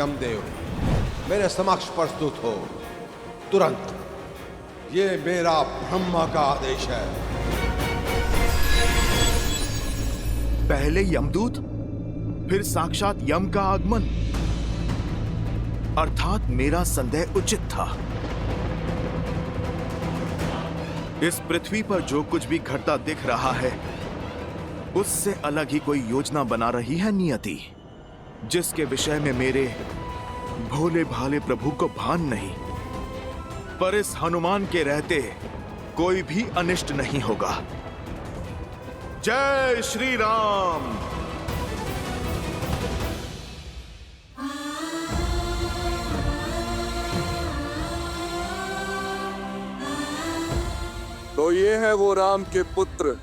यमदेव, मेरे समक्ष प्रस्तुत हो तुरंत। ये मेरा ब्रह्मा का आदेश है। पहले यमदूत, फिर साक्षात यम का आगमन। अर्थात मेरा संदेह उचित था। इस पृथ्वी पर जो कुछ भी घटता दिख रहा है, उससे अलग ही कोई योजना बना रही है नियति, जिसके विषय में मेरे भोले भाले प्रभु को भान नहीं। पर इस हनुमान के रहते कोई भी अनिष्ट नहीं होगा। जय श्री राम। तो ये है वो राम के पुत्र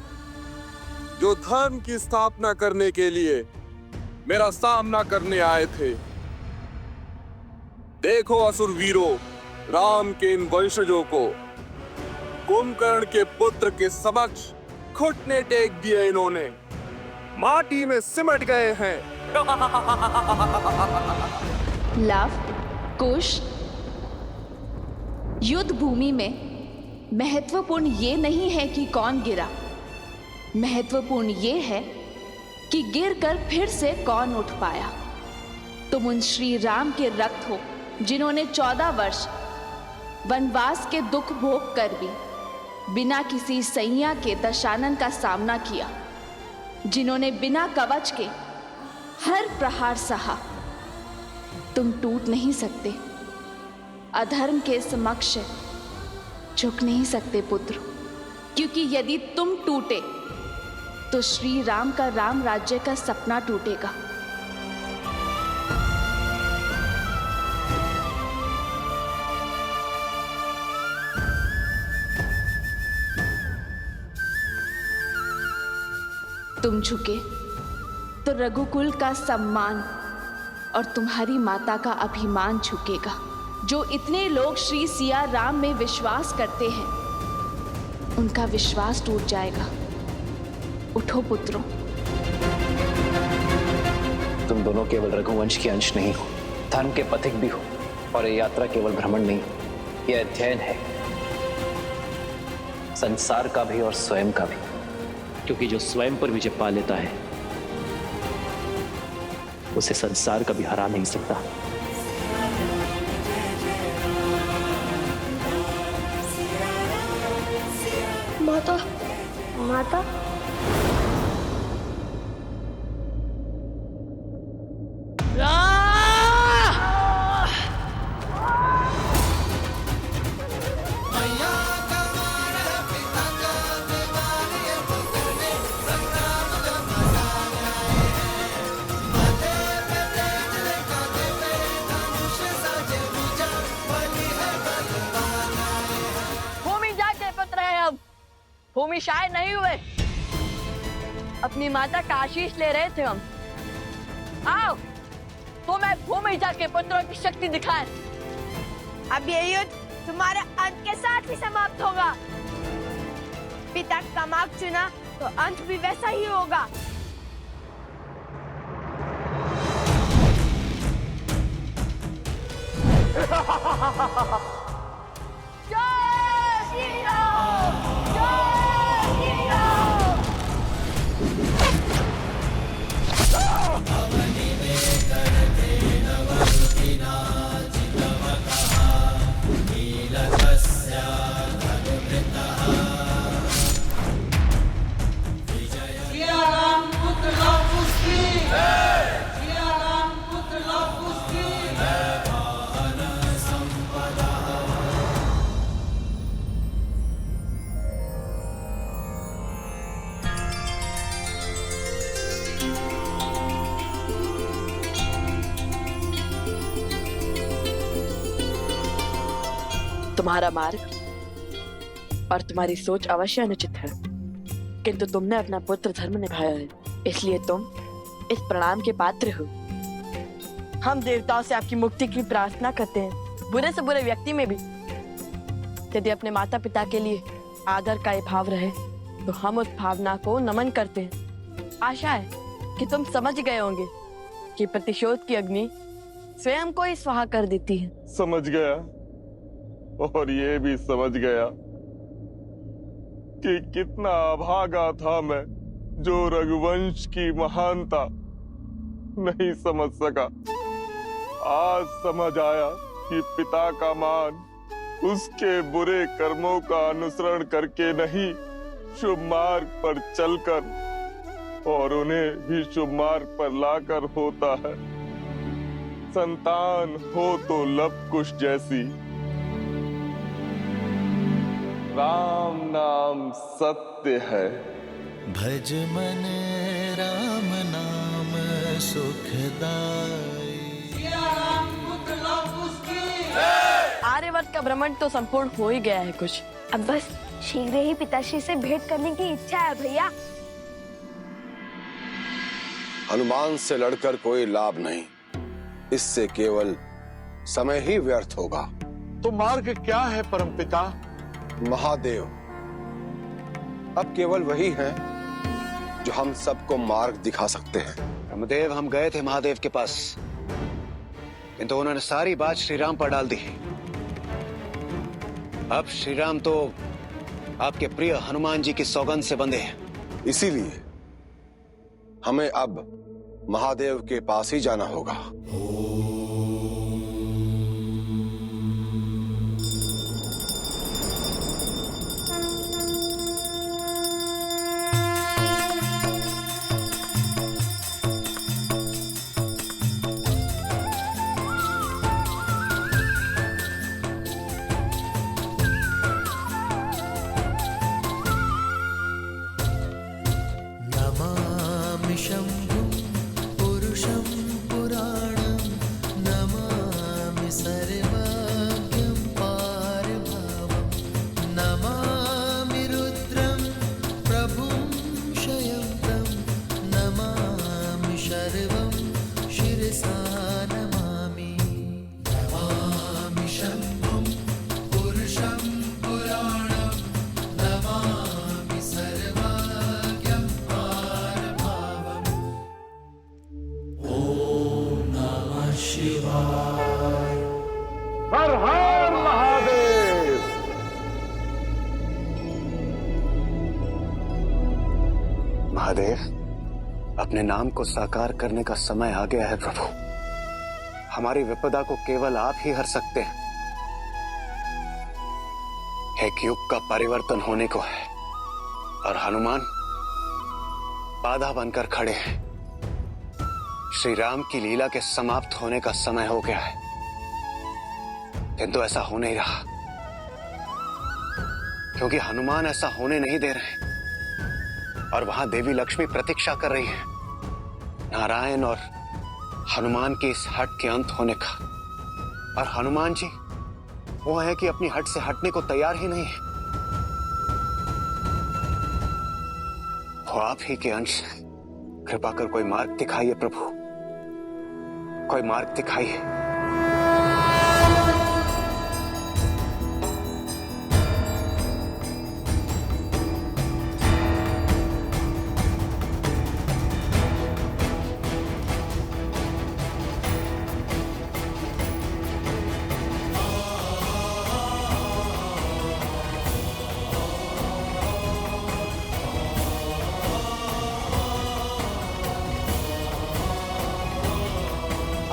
जो धर्म की स्थापना करने के लिए मेरा सामना करने आए थे। देखो असुर वीरों, राम के इन वंशजों को कुंभकर्ण के पुत्र के समक्ष घुटने टेक दिए। इन्होंने माटी में सिमट गए हैं। लव, कुश, युद्ध भूमि में महत्वपूर्ण ये नहीं है कि कौन गिरा, महत्वपूर्ण ये है कि गिरकर फिर से कौन उठ पाया। तुम उन श्री राम के रक्त हो जिन्होंने 14 वर्ष वनवास के दुख भोग कर भी बिना किसी सैया के दशानन का सामना किया, जिन्होंने बिना कवच के हर प्रहार सहा। तुम टूट नहीं सकते, अधर्म के समक्ष झुक नहीं सकते पुत्र, क्योंकि यदि तुम टूटे तो श्री राम का राम राज्य का सपना टूटेगा। तुम झुके तो रघुकुल का सम्मान और तुम्हारी माता का अभिमान झुकेगा। जो इतने लोग श्री सिया राम में विश्वास करते हैं, उनका विश्वास टूट जाएगा। उठो पुत्रों। तुम दोनों केवल रघुवंश के अंश नहीं हो, धर्म के पथिक भी हो। और ये यात्रा केवल भ्रमण नहीं, यह अध्ययन है, संसार का भी और स्वयं का भी। क्योंकि जो स्वयं पर विजय पा लेता है, उसे संसार कभी हरा नहीं सकता। माता, माता, भूमि शायद नहीं हुए, अपनी माता का आशीष ले रहे थे हम। आओ तो मैं भूमि जाके पुत्रों की शक्ति दिखाए। अब ये युद्ध तुम्हारे अंत के साथ ही समाप्त होगा। पिता का मार्ग चुना तो अंत भी वैसा ही होगा। तुम्हारा मार्ग और तुम्हारी सोच अवश्य अनुचित है, किंतु तुमने अपना पुत्र धर्म निभाया है, इसलिए तुम इस प्रणाम के पात्र हो। हम देवताओं से आपकी मुक्ति की प्रार्थना करते हैं, बुरे से बुरे व्यक्ति में भी। यदि अपने माता पिता के लिए आदर का ये भाव रहे तो हम उस भावना को नमन करते हैं। आशा है कि तुम समझ गए होंगे कि प्रतिशोध की अग्नि स्वयं को ही स्वाहा कर देती है। समझ गया, और ये भी समझ गया कि कितना अभागा था मैं, जो रघुवंश की महानता नहीं समझ सका। आज समझ आया कि पिता का मान उसके बुरे कर्मों का अनुसरण करके नहीं, शुभ मार्ग पर चलकर और उन्हें भी शुभ मार्ग पर लाकर होता है। संतान हो तो लब कुश जैसी, राम नाम सत्य है। भज मन राम नाम सुखदाई। आर्यवर्त का भ्रमण तो संपूर्ण हो ही गया है कुछ। अब बस शीघ्र ही पिताश्री से भेंट करने की इच्छा है भैया। हनुमान से लड़कर कोई लाभ नहीं, इससे केवल समय ही व्यर्थ होगा। तो मार्ग क्या है परमपिता? महादेव अब केवल वही हैं जो हम सबको मार्ग दिखा सकते हैं। ब्रह्मदेव, हम गए थे महादेव के पास, किंतु उन्होंने सारी बात श्री राम पर डाल दी। अब श्री राम तो आपके प्रिय हनुमान जी की सौगंध से बंधे हैं। इसीलिए हमें अब महादेव के पास ही जाना होगा। नमामि शंभुं पुरुषं पुराणं, नमामि सर्वज्ञं पारभावं, नमामि रुद्रं प्रभुं शयन्तं, नमामि शर्वं शिरसा नमामि। नमामि शंभुं पुरुषं पुराणं, नमामि सर्वज्ञं पारभावं। ओम नमः शिवाय। हर हर महादेव। महादेव, अपने नाम को साकार करने का समय आ गया है प्रभु। हमारी विपदा को केवल आप ही हर सकते हैं। एक युग का परिवर्तन होने को है और हनुमान बाधा बनकर खड़े हैं। श्री राम की लीला के समाप्त होने का समय हो गया है, किंतु ऐसा हो नहीं रहा, क्योंकि हनुमान ऐसा होने नहीं दे रहे और वहां देवी लक्ष्मी प्रतीक्षा कर रही है नारायण और हनुमान की इस हट के अंत होने का। और हनुमान जी वो है कि अपनी हट से हटने को तैयार ही नहीं है। वो आप ही के अंश हैं। कृपा कर कोई मार्ग दिखाइए प्रभु, कोई मार्ग दिखाइए।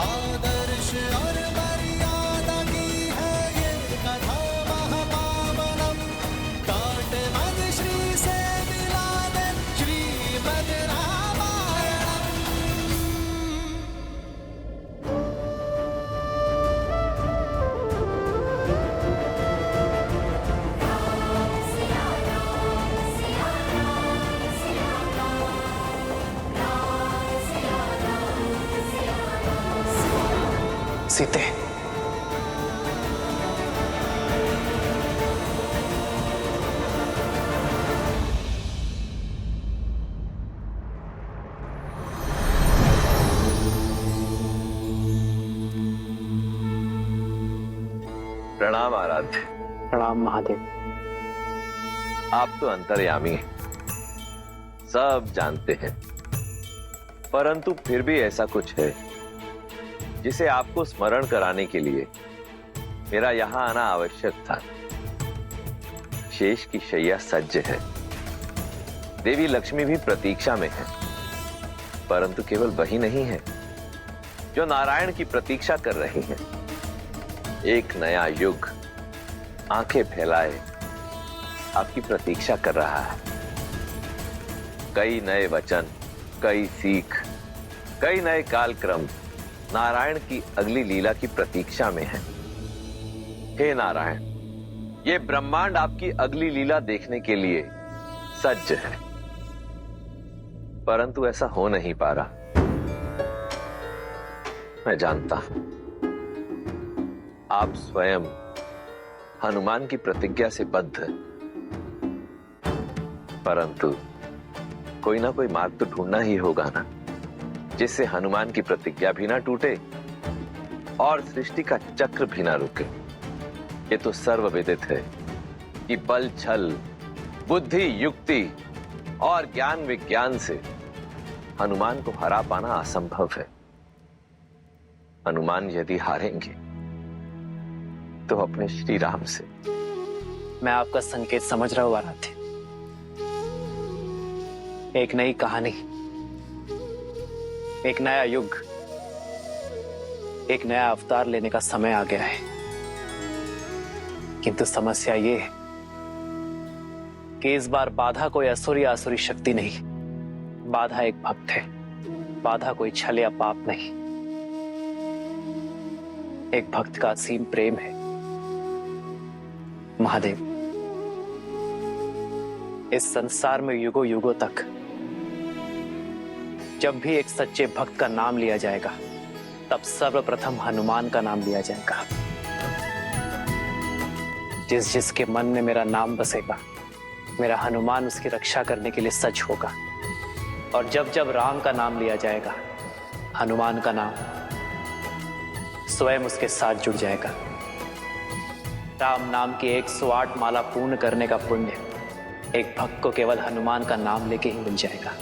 आदर्श और मर्यादा की है ये कथा महापावनम, काट मद श्री से मिला दे श्रीमद् रामायणम। सीते, प्रणाम आराध्य। प्रणाम महादेव। आप तो अंतर्यामी हैं, सब जानते हैं, परंतु फिर भी ऐसा कुछ है जिसे आपको स्मरण कराने के लिए मेरा यहां आना आवश्यक था। शेष की शैया सज्ज है, देवी लक्ष्मी भी प्रतीक्षा में है, परंतु केवल वही नहीं है जो नारायण की प्रतीक्षा कर रही है। एक नया युग आंखें फैलाए आपकी प्रतीक्षा कर रहा है। कई नए वचन, कई सीख, कई नए कालक्रम नारायण की अगली लीला की प्रतीक्षा में है। हे नारायण, ये ब्रह्मांड आपकी अगली लीला देखने के लिए सज्ज है, परंतु ऐसा हो नहीं पा रहा। मैं जानता हूं आप स्वयं हनुमान की प्रतिज्ञा से बद्ध हैं, परंतु कोई ना कोई मार्ग तो ढूंढना ही होगा ना, जिससे हनुमान की प्रतिज्ञा भी ना टूटे और सृष्टि का चक्र भी ना रुके। ये तो सर्वविदित है कि बल, छल, बुद्धि, युक्ति और ज्ञान विज्ञान से हनुमान को हरा पाना असंभव है। हनुमान यदि हारेंगे तो अपने श्री राम से। मैं आपका संकेत समझ रहा हूं आराध्य। एक नई कहानी, एक नया युग, एक नया अवतार लेने का समय आ गया है। किंतु समस्या ये है कि इस बार बाधा कोई असुर या आसुरी शक्ति नहीं, बाधा एक भक्त है। बाधा कोई छल या पाप नहीं, एक भक्त का असीम प्रेम है। महादेव, इस संसार में युगों युगों तक जब भी एक सच्चे भक्त का नाम लिया जाएगा, तब सर्वप्रथम हनुमान का नाम लिया जाएगा। जिस जिसके मन में मेरा नाम बसेगा, मेरा हनुमान उसकी रक्षा करने के लिए सच होगा। और जब जब राम का नाम लिया जाएगा, हनुमान का नाम स्वयं उसके साथ जुड़ जाएगा। राम नाम की 108 माला पूर्ण करने का पुण्य एक भक्त को केवल हनुमान का नाम लेके ही मिल जाएगा।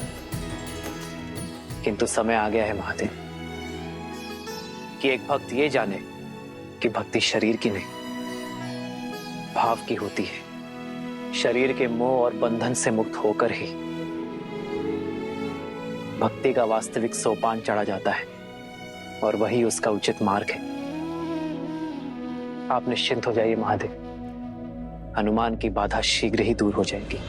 किंतु समय आ गया है महादेव कि एक भक्त ये जाने कि भक्ति शरीर की नहीं, भाव की होती है। शरीर के मोह और बंधन से मुक्त होकर ही भक्ति का वास्तविक सोपान चढ़ा जाता है, और वही उसका उचित मार्ग है। आप निश्चिंत हो जाइए महादेव, हनुमान की बाधा शीघ्र ही दूर हो जाएगी।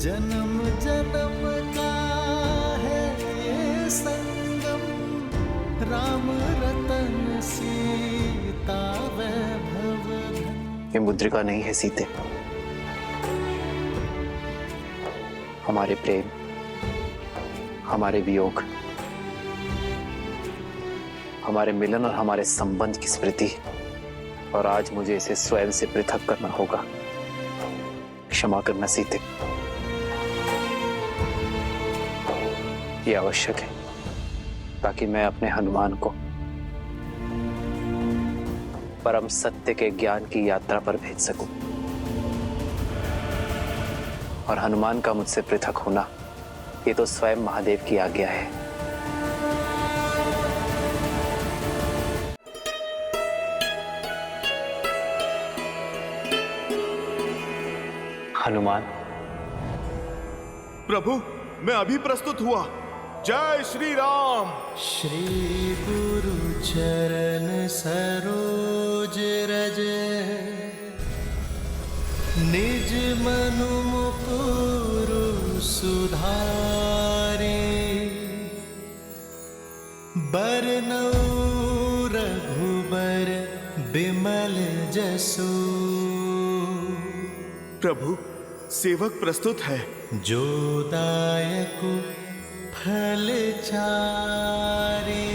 जन्म जन्म का है ये संगम, राम रतन सीता वैभव धन। ये मुद्रिका नहीं है सीते, हमारे प्रेम, हमारे वियोग, हमारे मिलन और हमारे संबंध की स्मृति, और आज मुझे इसे स्वयं से पृथक करना होगा। क्षमा करना सीते, ये आवश्यक है ताकि मैं अपने हनुमान को परम सत्य के ज्ञान की यात्रा पर भेज सकूं। और हनुमान का मुझसे पृथक होना, ये तो स्वयं महादेव की आज्ञा है। हनुमान, प्रभु, मैं अभी प्रस्तुत हुआ। जय श्री राम। श्री गुरु चरण सरोज रज निज मनु मुकुरु सुधारे बरनउँ रघुबर बिमल जसु। प्रभु सेवक प्रस्तुत है। जो दायकु फल चारे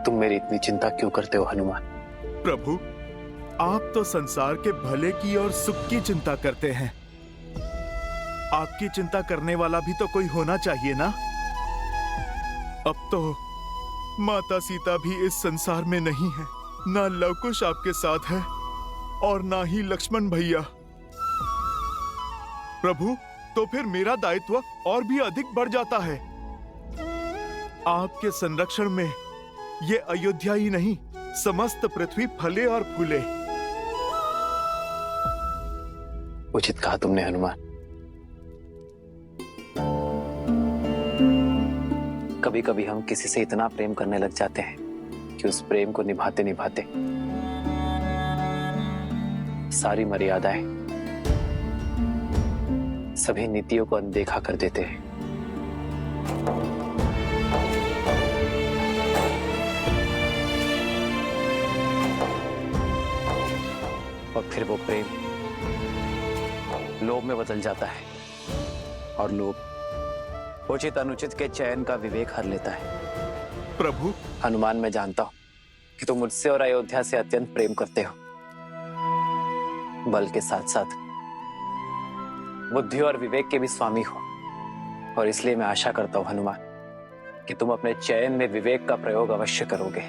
तुम मेरी इतनी चिंता क्यों करते हो हनुमान? प्रभु आप तो संसार के भले की और सुख की चिंता करते हैं। आपकी चिंता करने वाला भी तो कोई होना चाहिए ना। अब तो माता सीता भी इस संसार में नहीं है, ना लवकुश आपके साथ है और ना ही लक्ष्मण भैया। प्रभु तो फिर मेरा दायित्व और भी अधिक बढ़ जाता है। आपके संरक्षण में ये अयोध्या ही नहीं, समस्त पृथ्वी फले और फूले। उचित कहा तुमने हनुमान। कभी कभी हम किसी से इतना प्रेम करने लग जाते हैं कि उस प्रेम को निभाते निभाते सारी मर्यादाएं, सभी नीतियों को अनदेखा कर देते हैं। और फिर वो प्रेम लोभ में बदल जाता है और लोभ उचित अनुचित के चयन का विवेक हर लेता है। प्रभु हनुमान, मैं जानता हूं कि तुम मुझसे और अयोध्या से अत्यंत प्रेम करते हो। बल के साथ साथ बुद्धि और विवेक के भी स्वामी हो, और इसलिए मैं आशा करता हूं हनुमान कि तुम अपने चयन में विवेक का प्रयोग अवश्य करोगे,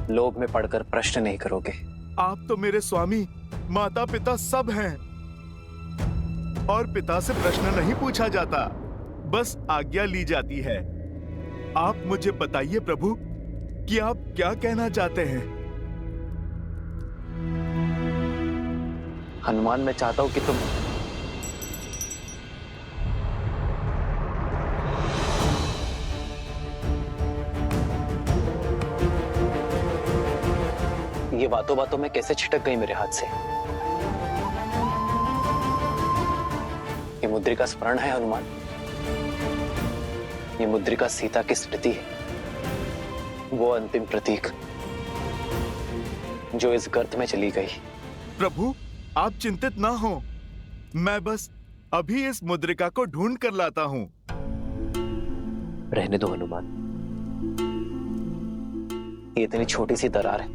लोभ में पड़कर प्रश्न नहीं करोगे। आप तो मेरे स्वामी, माता पिता सब हैं, और पिता से प्रश्न नहीं पूछा जाता, बस आज्ञा ली जाती है। आप मुझे बताइए प्रभु कि आप क्या कहना चाहते हैं। हनुमान, मैं चाहता हूं कि तुम ये बातों बातों में कैसे छिटक गई मेरे हाथ से। ये मुद्रिका स्मरण है हनुमान, ये मुद्रिका सीता की स्मृति है, वो अंतिम प्रतीक जो इस गर्त में चली गई। प्रभु आप चिंतित ना हो, मैं बस अभी इस मुद्रिका को ढूंढ कर लाता हूं। रहने दो हनुमान, ये इतनी छोटी सी दरार है,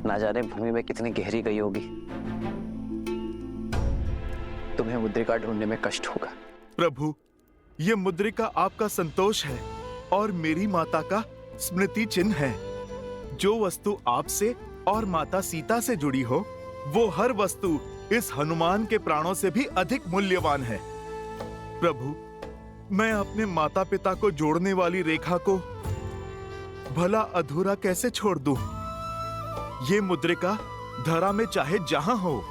ना जाने भूमि में कितनी गहरी गई होगी। तुम्हें मुद्रिका ढूंढने में कष्ट होगा। प्रभु ये मुद्रिका आपका संतोष है और मेरी माता का स्मृति चिन्ह है। जो वस्तु आपसे और माता सीता से जुड़ी हो, वो हर वस्तु इस हनुमान के प्राणों से भी अधिक मूल्यवान है। प्रभु मैं अपने माता पिता को जोड़ने वाली रेखा को भला अधूरा कैसे छोड़ दूं? ये मुद्रिका धरा में चाहे जहां हो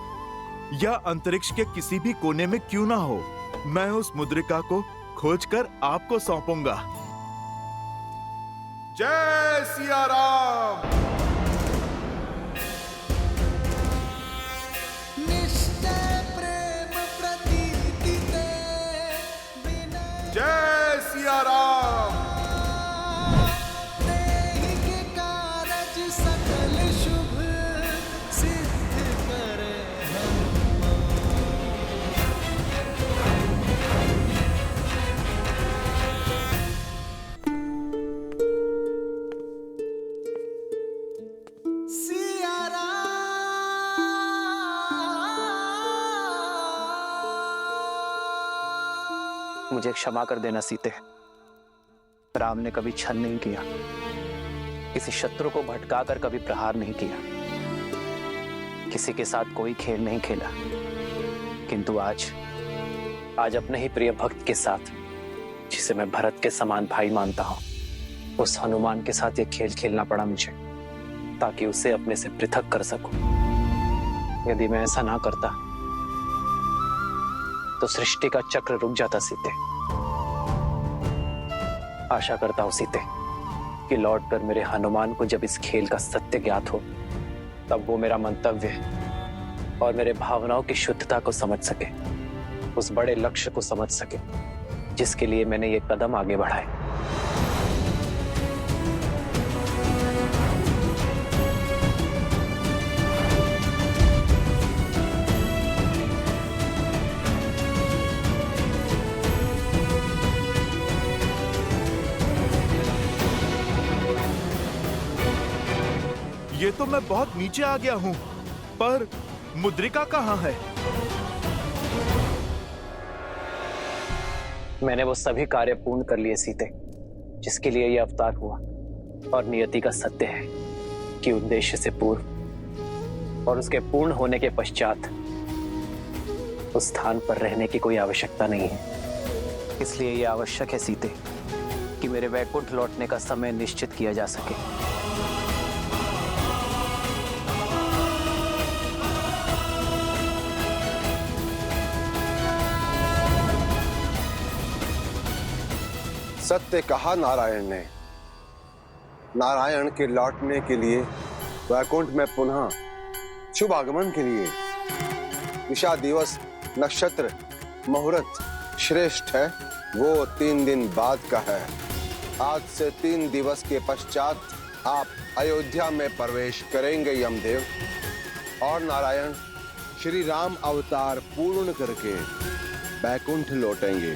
या अंतरिक्ष के किसी भी कोने में क्यों ना हो, मैं उस मुद्रिका को खोजकर आपको सौंपूंगा। जय सिया राम। निश्चय प्रेम प्रतीति ते जय सिया राम। देहि के कारज सकल शुभ सिद्ध करे सिया राम। मुझे क्षमा कर देना सीते, राम ने कभी छल नहीं किया, किसी शत्रु को भटकाकर कभी प्रहार नहीं किया, किसी के साथ कोई खेल नहीं खेला, किंतु आज अपने ही प्रिय भक्त के साथ जिसे मैं भरत के समान भाई मानता हूं, उस हनुमान के साथ ये खेल खेलना पड़ा मुझे, ताकि उसे अपने से पृथक कर सकूं। यदि मैं ऐसा ना करता तो सृष्टि का चक्र रुक जाता सीते। आशा करता हूं सीते कि लौटकर मेरे हनुमान को जब इस खेल का सत्य ज्ञात हो, तब वो मेरा मंतव्य और मेरे भावनाओं की शुद्धता को समझ सके, उस बड़े लक्ष्य को समझ सके जिसके लिए मैंने ये कदम आगे बढ़ाए। ये तो मैं बहुत नीचे आ गया हूं, पर मुद्रिका कहां है? मैंने वो सभी कार्य पूर्ण कर लिए सीते, जिसके लिए ये अवतार हुआ। और नियति का सत्य है कि उद्देश्य से पूर्व और उसके पूर्ण होने के पश्चात उस स्थान पर रहने की कोई आवश्यकता नहीं है। इसलिए यह आवश्यक है सीते कि मेरे वैकुंठ लौटने का समय निश्चित किया जा सके। सत्य कहा नारायण ने। नारायण के लौटने के लिए वैकुंठ में पुनः शुभ आगमन के लिए दिशा दिवस नक्षत्र मुहूर्त श्रेष्ठ है, वो 3 दिन बाद का है। आज से 3 दिवस के पश्चात आप अयोध्या में प्रवेश करेंगे यमदेव, और नारायण श्री राम अवतार पूर्ण करके वैकुंठ लौटेंगे।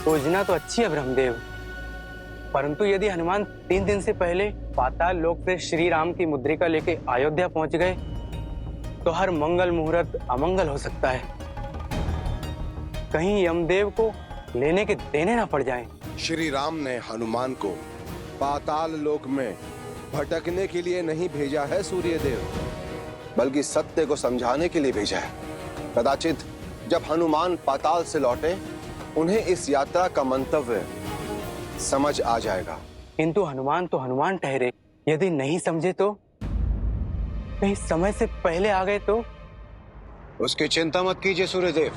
योजना तो अच्छी है ब्रह्मदेव, परंतु यदि हनुमान 3 दिन से पहले पाताल लोक से श्री राम की मुद्रिका लेके अयोध्या पहुंच गए तो हर मंगल मुहूर्त अमंगल हो सकता है। कहीं यमदेव को लेने के देने ना पड़ जाएं। श्री राम ने हनुमान को पाताल लोक में भटकने के लिए नहीं भेजा है सूर्यदेव, बल्कि सत्य को समझाने के लिए भेजा है। कदाचित जब हनुमान पाताल से लौटे, उन्हें इस यात्रा का मंतव्य समझ आ जाएगा। किंतु हनुमान तो हनुमान ठहरे, यदि नहीं समझे तो, कहीं समय से पहले आ गए तो? उसकी चिंता मत कीजिए सूर्यदेव,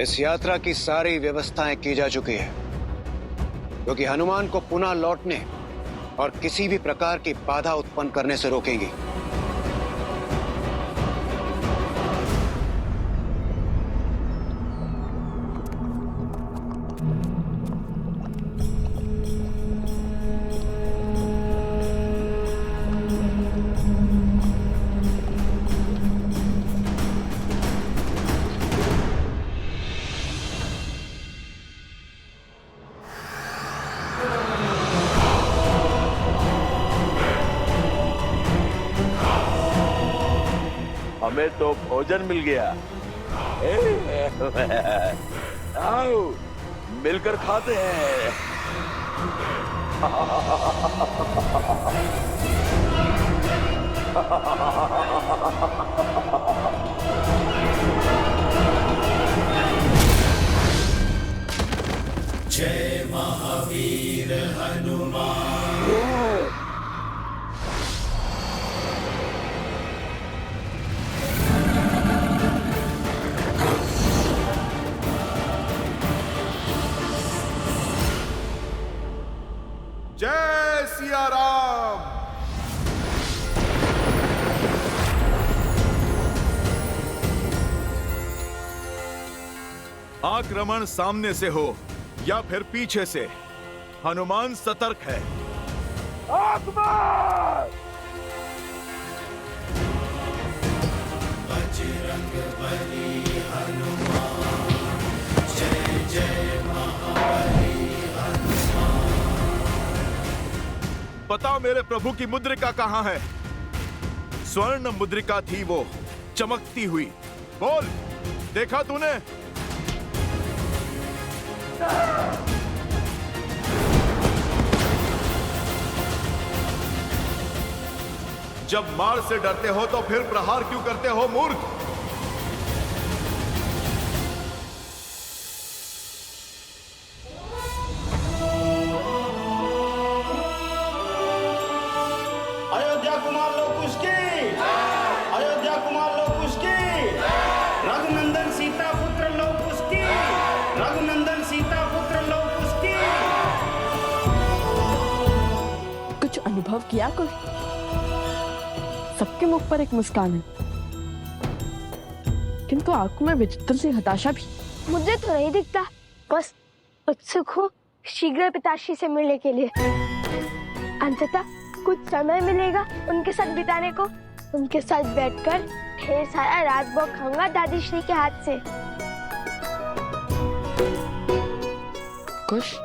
इस यात्रा की सारी व्यवस्थाएं की जा चुकी है, क्योंकि हनुमान को पुनः लौटने और किसी भी प्रकार की बाधा उत्पन्न करने से रोकेंगी। हमें तो भोजन मिल गया। आओ मिलकर खाते हैं। जय महावीर हनुमान। जय सिया राम। आक्रमण सामने से हो या फिर पीछे से, हनुमान सतर्क है। आगमन! बजरंग बली हनुमान, जय जय महाबली हनुमान। बताओ मेरे प्रभु की मुद्रिका कहां है? स्वर्ण मुद्रिका थी वो, चमकती हुई। बोल, देखा तूने? जब मार से डरते हो तो फिर प्रहार क्यों करते हो मूर्ख? अनुभव किया कुछ? सबके मुख पर एक मुस्कान है, किंतु आंखों में विचित्र सी हताशा भी। मुझे तो नहीं दिखता, बस उत्सुक हूँ शीघ्र पिताश्री से मिलने के लिए। अंततः कुछ समय मिलेगा उनके साथ बिताने को। उनके साथ बैठकर ढेर सारा राजभोग खाऊंगा दादी श्री के हाथ से। कुछ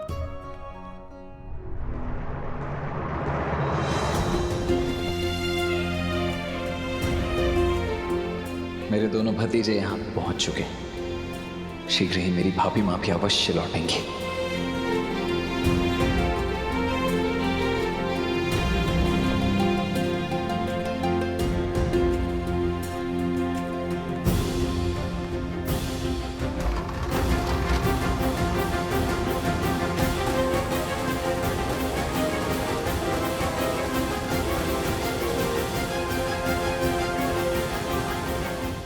मेरे दोनों भतीजे यहाँ पहुंच चुके हैं। शीघ्र ही मेरी भाभी माँ भी अवश्य लौटेंगी।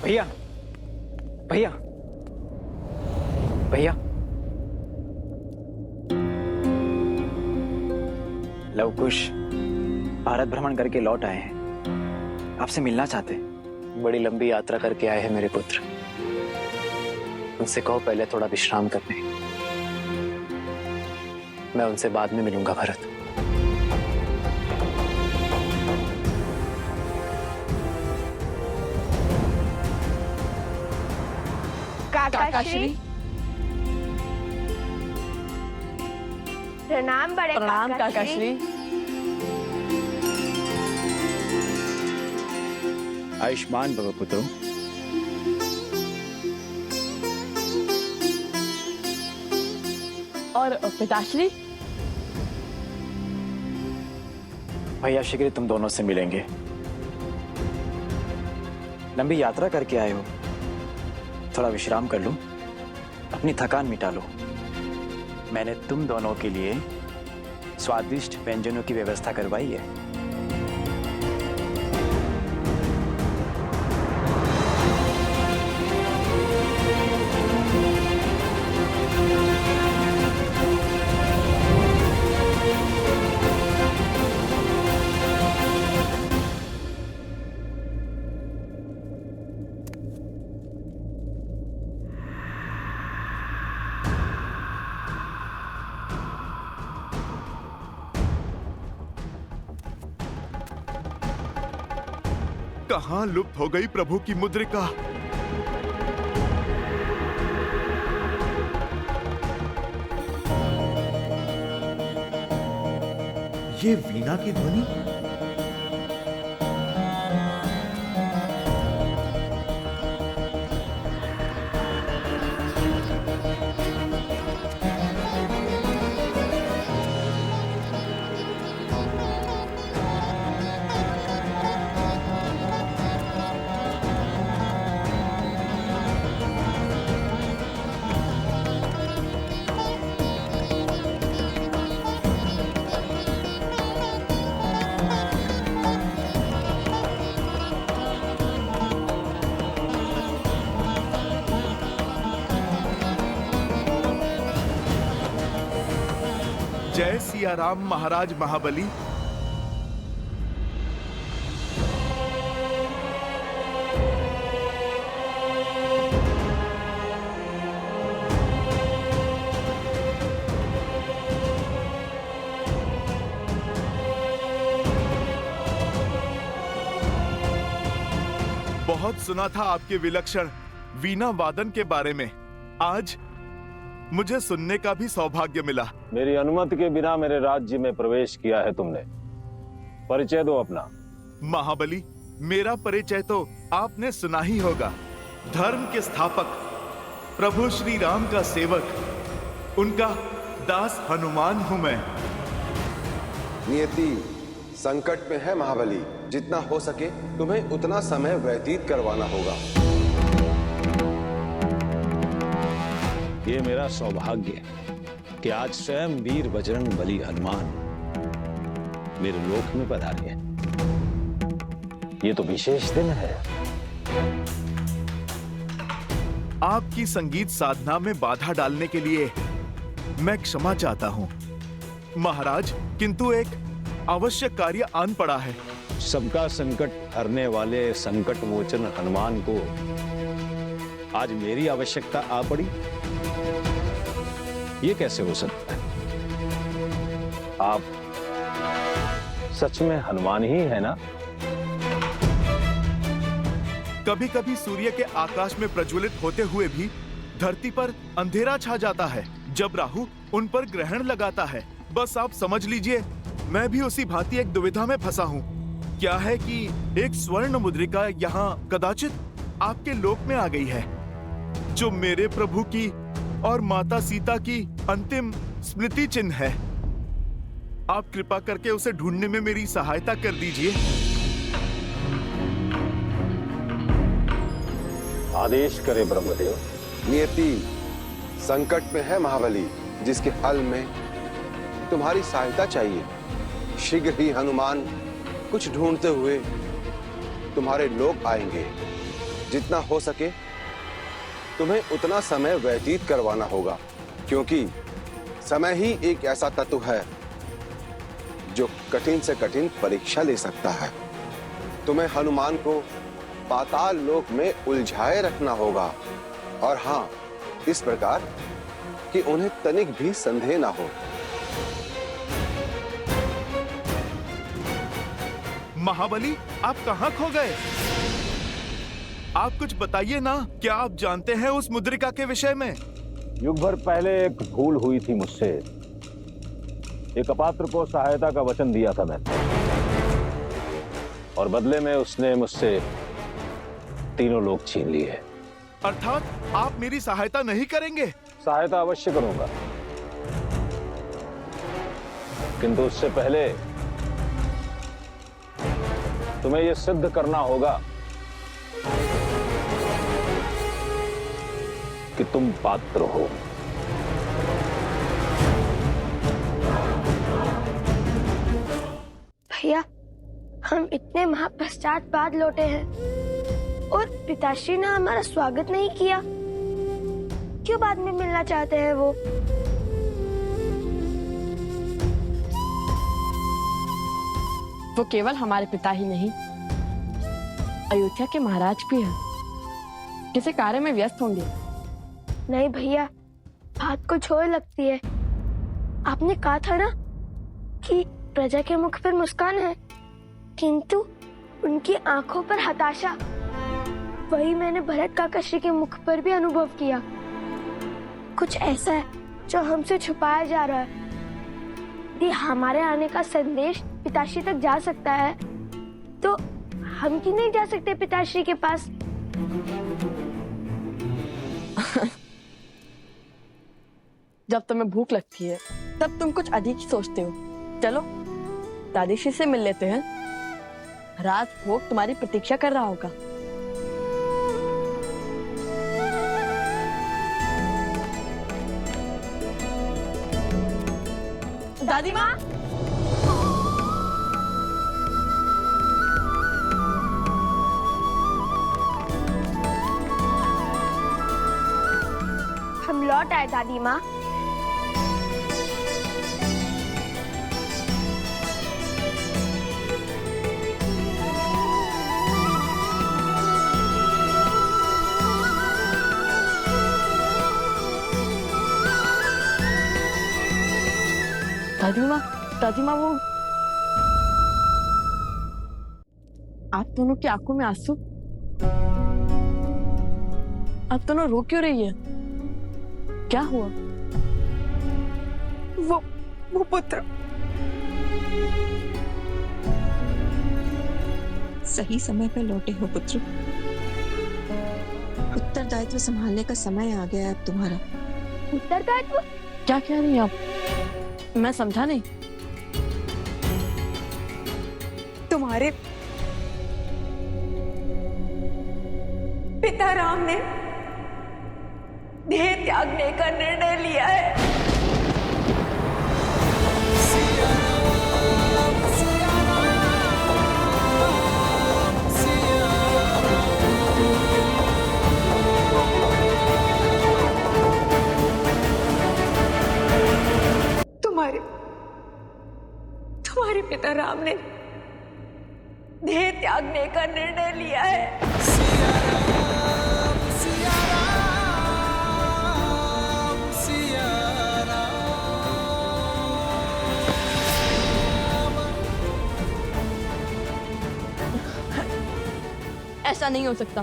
भैया भैया भैया, लवकुश भारत भ्रमण करके लौट आए हैं, आपसे मिलना चाहते हैं। बड़ी लंबी यात्रा करके आए हैं मेरे पुत्र, उनसे कहो पहले थोड़ा विश्राम करने। मैं उनसे बाद में मिलूंगा भरत। काकाश्री, प्रणाम बड़े प्रणाम काकाश्री। आयुष्मान भव पुत्रों। और पिताश्री? भैया शीघ्र तुम दोनों से मिलेंगे। लंबी यात्रा करके आए हो, थोड़ा विश्राम कर लो, अपनी थकान मिटा लो। मैंने तुम दोनों के लिए स्वादिष्ट व्यंजनों की व्यवस्था करवाई है। कहां लुप्त हो गई प्रभु की मुद्रिका? ये वीणा की ध्वनि? जय सिया राम महाराज महाबली। बहुत सुना था आपके विलक्षण वीणा वादन के बारे में। आज मुझे सुनने का भी सौभाग्य मिला। मेरी अनुमति के बिना मेरे राज्य में प्रवेश किया है तुमने। परिचय दो अपना। महाबली, मेरा परिचय तो आपने सुना ही होगा। धर्म के स्थापक प्रभु श्री राम का सेवक, उनका दास हनुमान हूं मैं। नियति संकट में है महाबली, जितना हो सके तुम्हें उतना समय व्यतीत करवाना होगा। ये मेरा सौभाग्य है कि आज स्वयं वीर बजरंग बली हनुमान मेरे लोक में पधारे हैं। ये तो विशेष दिन है। आपकी संगीत साधना में बाधा डालने के लिए मैं क्षमा चाहता हूं महाराज, किंतु एक आवश्यक कार्य आन पड़ा है। सबका संकट हरने वाले संकट मोचन हनुमान को आज मेरी आवश्यकता आ पड़ी, ये कैसे हो सकता है? आप सच में हनुमान ही है ना? कभी कभी सूर्य के आकाश में प्रज्वलित होते हुए भी धरती पर अंधेरा छा जाता है जब राहु उन पर ग्रहण लगाता है। बस आप समझ लीजिए, मैं भी उसी भांति एक दुविधा में फंसा हूँ। क्या है कि एक स्वर्ण मुद्रिका यहाँ कदाचित आपके लोक में आ गई है, जो मेरे प्रभु की और माता सीता की अंतिम स्मृति चिन्ह है। आप कृपा करके उसे ढूंढने में मेरी सहायता कर दीजिए। आदेश करे ब्रह्मदेव। नियति संकट में है महाबली, जिसके हल में तुम्हारी सहायता चाहिए। शीघ्र ही हनुमान कुछ ढूंढते हुए तुम्हारे लोग आएंगे। जितना हो सके तुम्हें उतना समय व्यतीत करवाना होगा, क्योंकि समय ही एक ऐसा तत्व है जो कठिन से कठिन परीक्षा ले सकता है। तुम्हें हनुमान को पाताल लोक में उलझाए रखना होगा, और हाँ, इस प्रकार कि उन्हें तनिक भी संदेह ना हो। महाबली, आप कहाँ खो गए? आप कुछ बताइए ना, क्या आप जानते हैं उस मुद्रिका के विषय में? युग भर पहले एक भूल हुई थी मुझसे। एक अपात्र को सहायता का वचन दिया था मैंने, और बदले में उसने मुझसे तीनों लोग छीन लिए। अर्थात आप मेरी सहायता नहीं करेंगे? सहायता अवश्य करूंगा, किंतु उससे पहले तुम्हें यह सिद्ध करना होगा कि तुम पात्र हो। भैया, हम इतने माह पश्चात बाद लौटे हैं और पिताश्री ने हमारा स्वागत नहीं किया। क्यों बाद में मिलना चाहते हैं वो? वो केवल हमारे पिता ही नहीं, अयोध्या के महाराज भी हैं। किसी कार्य में व्यस्त होंगे। नहीं भैया, बात कुछ और लगती है। आपने कहा था ना कि प्रजा के मुख पर मुस्कान है, किंतु उनकी आंखों पर हताशा। वही मैंने भरत काकाश्री के मुख पर भी अनुभव किया। कुछ ऐसा है जो हमसे छुपाया जा रहा है। यदि हमारे आने का संदेश पिताश्री तक जा सकता है, तो हम क्यों नहीं जा सकते पिताश्री के पास? जब तुम्हें भूख लगती है तब तुम कुछ अधिक ही सोचते हो। चलो दादीश्री से मिल लेते हैं। रात भोग तुम्हारी प्रतीक्षा कर रहा होगा। दादी माँ, हम लौट आए दादी माँ। दादी माँ वो आप दोनों की आंखों में आंसू। आप दोनों रो क्यों रही है? क्या हुआ? वो पुत्र सही समय पर लौटे हो पुत्र। उत्तरदायित्व संभालने का समय आ गया अब तुम्हारा। उत्तरदायित्व? क्या कह रही हैं आप? मैं समझा नहीं। तुम्हारे पिता राम ने देह त्यागने का निर्णय लिया है। तुम्हारे पिता माता राम ने देह त्यागने का निर्णय लिया है। ऐसा नहीं हो सकता।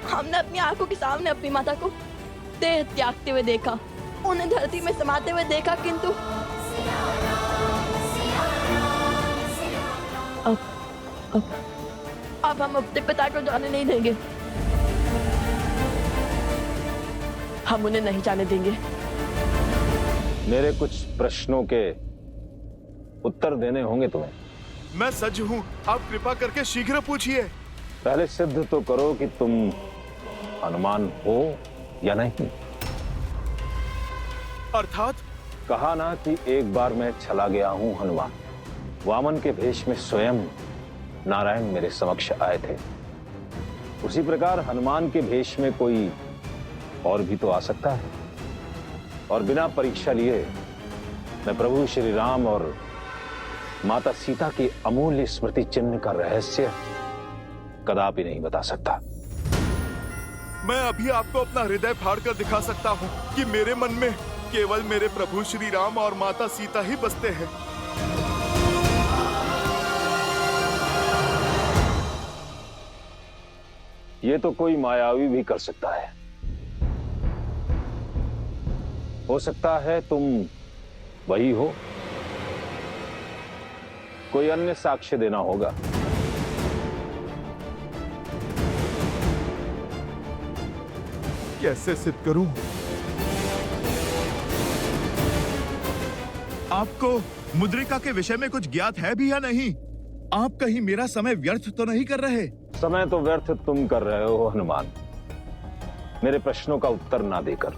हमने अपनी आंखों के सामने अपनी माता को देह त्यागते हुए देखा, उन्हें धरती में समाते हुए देखा, किंतु अब हम अपने पिता को जाने नहीं देंगे। हम उन्हें नहीं जाने देंगे। मेरे कुछ प्रश्नों के उत्तर देने होंगे तुम्हें। मैं सज्ज हूं, आप कृपा करके शीघ्र पूछिए। पहले सिद्ध तो करो कि तुम हनुमान हो या नहीं। अर्थात? कहा ना कि एक बार मैं चला गया हूं हनुमान। वामन के भेष में स्वयं नारायण मेरे समक्ष आए थे। उसी प्रकार हनुमान के भेष में कोई और भी तो आ सकता है, और बिना परीक्षा लिए मैं प्रभु श्री राम और माता सीता की अमूल्य स्मृति चिन्ह का रहस्य कदापि नहीं बता सकता। मैं अभी आपको अपना हृदय फाड़ कर दिखा सकता हूँ कि मेरे मन में केवल मेरे प्रभु श्री राम और माता सीता ही बसते हैं। ये तो कोई मायावी भी कर सकता है। हो सकता है तुम वही हो, कोई अन्य साक्ष्य देना होगा। कैसे सिद्ध करूं? आपको मुद्रिका के विषय में कुछ ज्ञात है भी या नहीं? आप कहीं मेरा समय व्यर्थ तो नहीं कर रहे? समय तो व्यर्थ तुम कर रहे हो हनुमान, मेरे प्रश्नों का उत्तर ना देकर।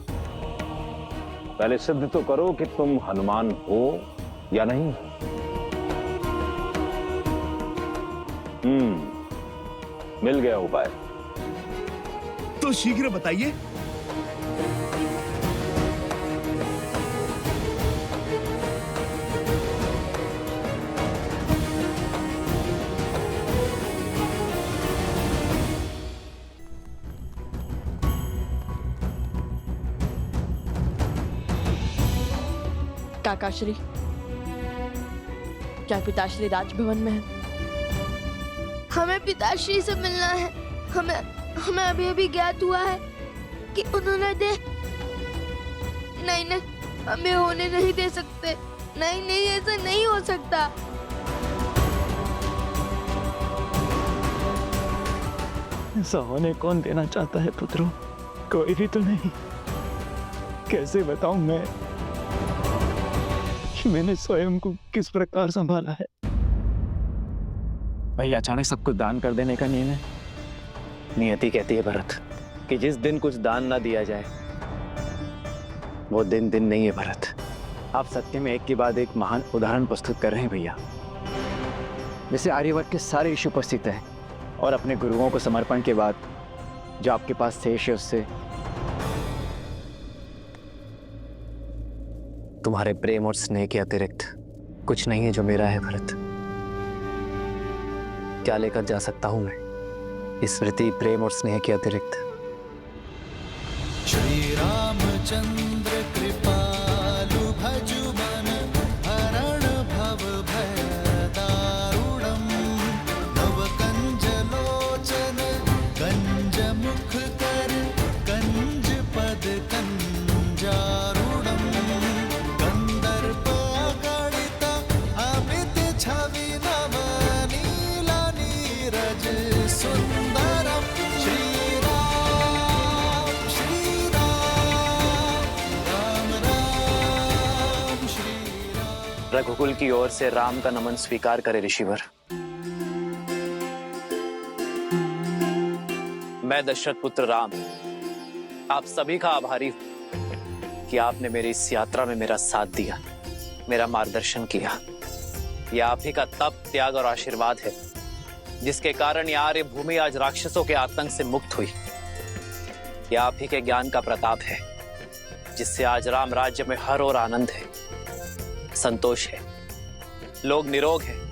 पहले सिद्ध तो करो कि तुम हनुमान हो या नहीं। मिल गया उपाय। तो शीघ्र बताइए। काकाश्री, क्या पिताश्री राजभवन में है? हमें पिताश्री से मिलना है। हमें अभी अभी ज्ञात हुआ है कि उन्होंने नहीं, हमें होने नहीं दे सकते। नहीं, ऐसा नहीं हो सकता। ऐसा होने कौन देना चाहता है पुत्रों? कोई भी तो नहीं। कैसे बताऊं मैं कि मैंने स्वयं को किस प्रकार संभाला है। भाई अचानक सब कुछ दान कर देने का निर्णय। नियति कहती है भरत कि जिस दिन कुछ दान ना दिया जाए वो दिन नहीं है भरत। आप सत्य में एक के बाद एक महान उदाहरण प्रस्तुत कर रहे हैं भैया। जैसे आर्यवर्त के सारे ऋषि उपस्थित हैं और अपने गुरुओं को समर्पण के बाद जो आपके पास शेष है उससे तुम्हारे प्रेम और स्नेह के अतिरिक्त कुछ नहीं है जो मेरा है भरत। क्या लेकर जा सकता हूं मैं स्मृति, प्रेम और स्नेह के अतिरिक्त? श्री रामचंद्र कृपालु भजु मन हरण भव भय दारुणम नव कंज लोचन कंज मुख कर कंज पद कंजारुणम कंदर्प अगणित अमित छवि नव नीला नीरज सुंदरम श्री राम राम राम श्री राम। रघुकुल की ओर से राम का नमन स्वीकार करे ऋषिवर। मैं दशरथ पुत्र राम आप सभी का आभारी हूं कि आपने मेरी इस यात्रा में मेरा साथ दिया, मेरा मार्गदर्शन किया। यह आप ही का तप, त्याग और आशीर्वाद है जिसके कारण यह आर्य भूमि आज राक्षसों के आतंक से मुक्त हुई। यह आप ही के ज्ञान का प्रताप है जिससे आज राम राज्य में हर और आनंद है। संतोष है, लोग निरोग हैं,